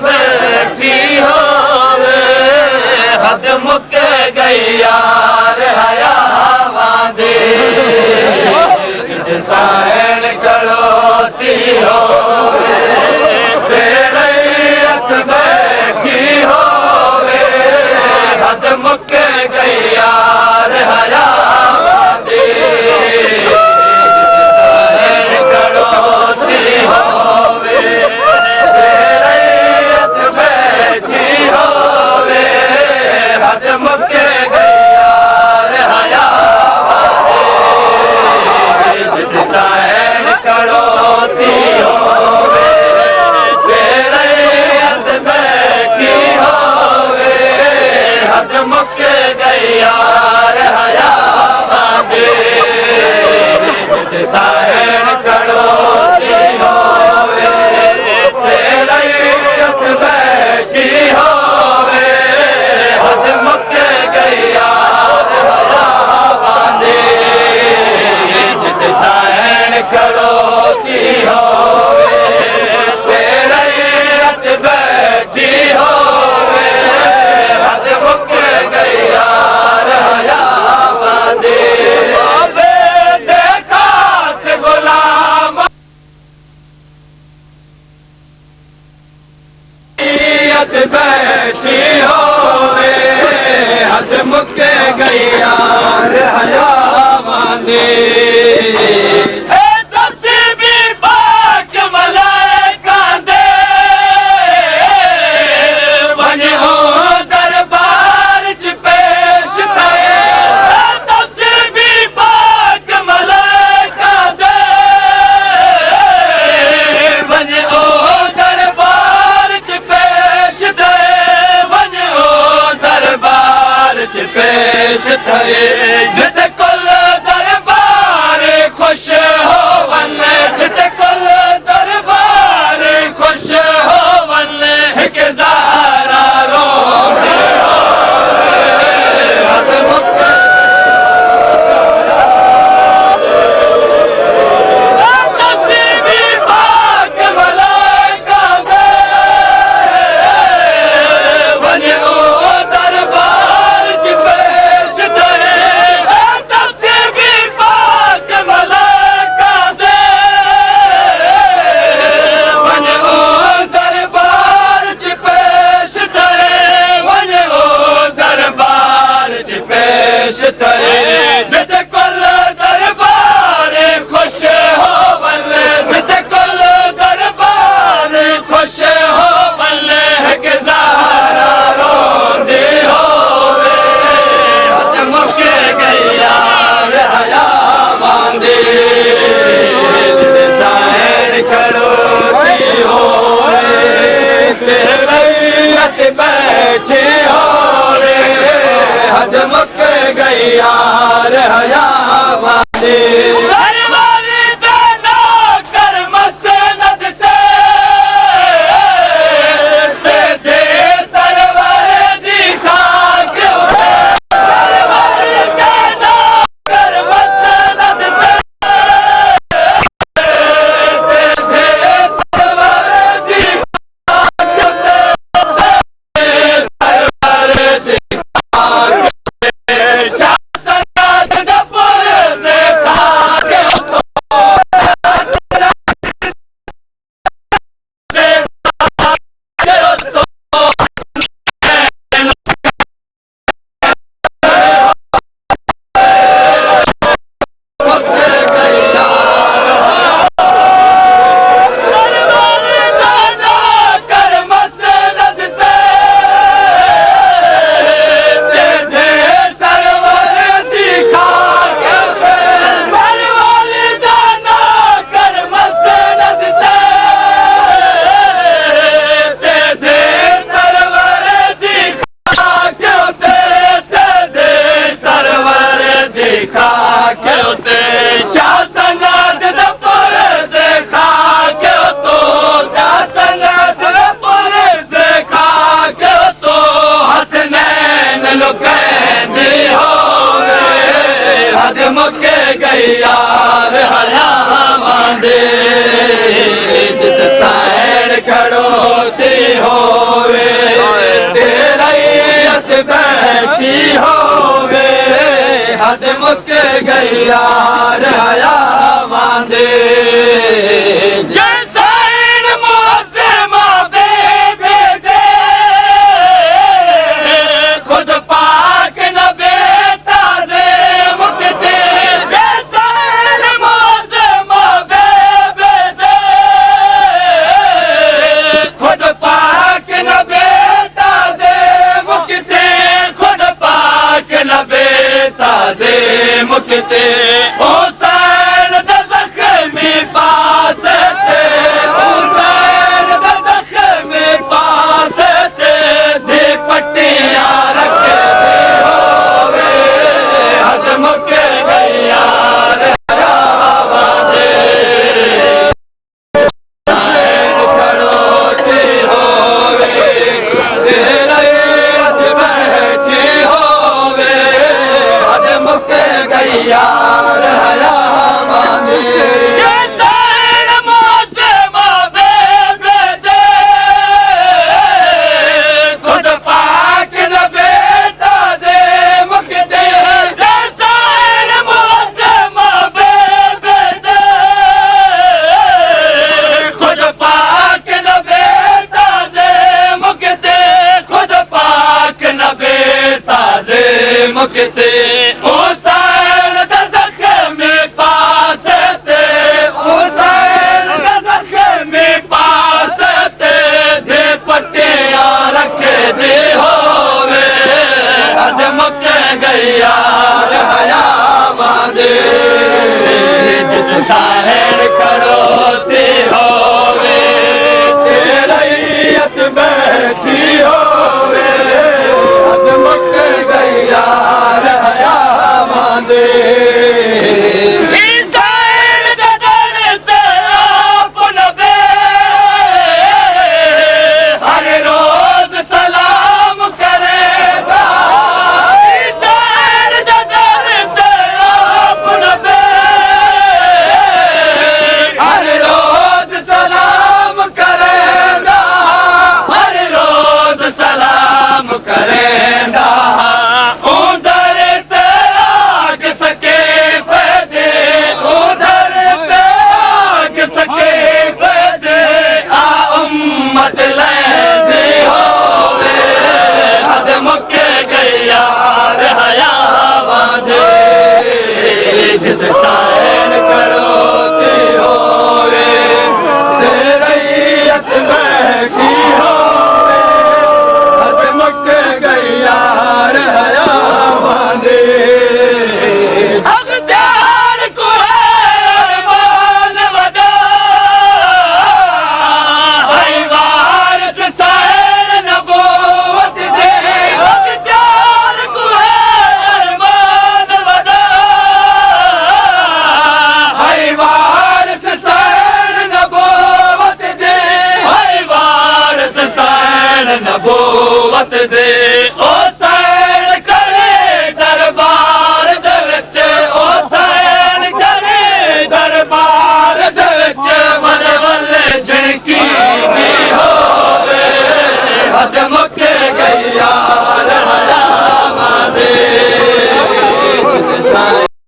बैठी होवे हद मुक गई यार हयावां दे साइण खड़ोती होवे तेरे हथ बैठी होवे हद मुक गई यार हयावां दे साइण खड़ोती होवे तेरे हथ बैठी होवे हद मुक गई यार हयावां दे साइण खड़ोती होवे तेरे हथ बैठी होवे हद मुक गई यार हयावां दे साइण खड़ोती होवे तेरे हथ बैठी होवे हद मुक गई यार हयावां दे साइण खड़ोती होवे तेरे हथ बैठी होवे हद मुक गई यार हयावां दे देखा से गुलाम हद बैठी होवे हद मुक गई यार हयावां दे पेश थे जित कुल दरबार खुश होवन जित कुल दरबार खुश होवन हिक ज़ारा रोंदी हद मुक नसीबी पाक मलाइका दे वञ ओ दरबार पेश करे तस्बी पाक मलाइका दे वञ ओ दरबार पेश करे वञ ओ दरबार पेश करे जित कुल दरबार खुश होवन जित कुल दरबार खुश होवन हिक ज़ारा रोंदी होवे हद मुक गई यार हयावां दे साइण खड़ोती होवे तेरे हथ बैठी होवे हद मुक गई यार हयावां दे सरवारी दा नौकर मसनद ते दे सरवर दी खाक सरवारी दा नौकर मसनद ते दे सरवर दी खाक सरवर दी खाक चा संगत दपुर से खाक तो से खाक तो मुक गई यार सरवारी दा नौकर मसनद ते दे सरवर दी खाक सरवारी दा नौकर मसनद ते दे सरवर दी खाक दे सरवर दी खाक चा संगत दपुर से खाक तो चा संगत दपुर से खाक तो हसनैन लुकैंदी होवे हद मुक गई यार हयावां दे जित साइण खड़ोती हो हद मुक गई यार हयावां दे जैसन मुअज़्ज़िमा बेबे दे खुद पाक नबी ताज़े मुकते जैसन मुअज़्ज़िमा बेबे दे खुद पाक नबी ताज़े मुकते खुद पाक नबी ताज़े मुकते हुसैन दा ज़ख्मी पास ते हुसैन दा ज़ख्मी पास ते दे पट्टियां रख दे होवे हद मुक गई यार हयावां दे खड़ोती होवे तेरा हद बैठी होवे हद मुक गई यार हयावां दे जैसन मुअज़्ज़िमा बेबे दे खुद पाक नबी ताज़े मुकते जैसन मुअज़्ज़िमा बेबे दे खुद पाक नबी ताज़े मुकते खुद पाक नबी ताज़े मुकते हुसैन दा ज़ख्मी पास ते हुसैन दा ज़ख्मी पास ते दे पट्टियां रख दे होवे हद मुक गई यार हयावां दे जित साहिर खड़ोती होवे तेरा हद बैठी होवे हद मुक गई यार हयावां दे हुसैन दे दर ते आप नबी हर रोज सलाम करेगा हुसैन दे दर ते आप नबी हर रोज सलाम करेगा हर रोज सलाम करेगा उधर ते आग सके फदे उधर ते आग सके फदे आ उम्मत लैंदी होवे हद मुक गई यार हयावां दे जित सा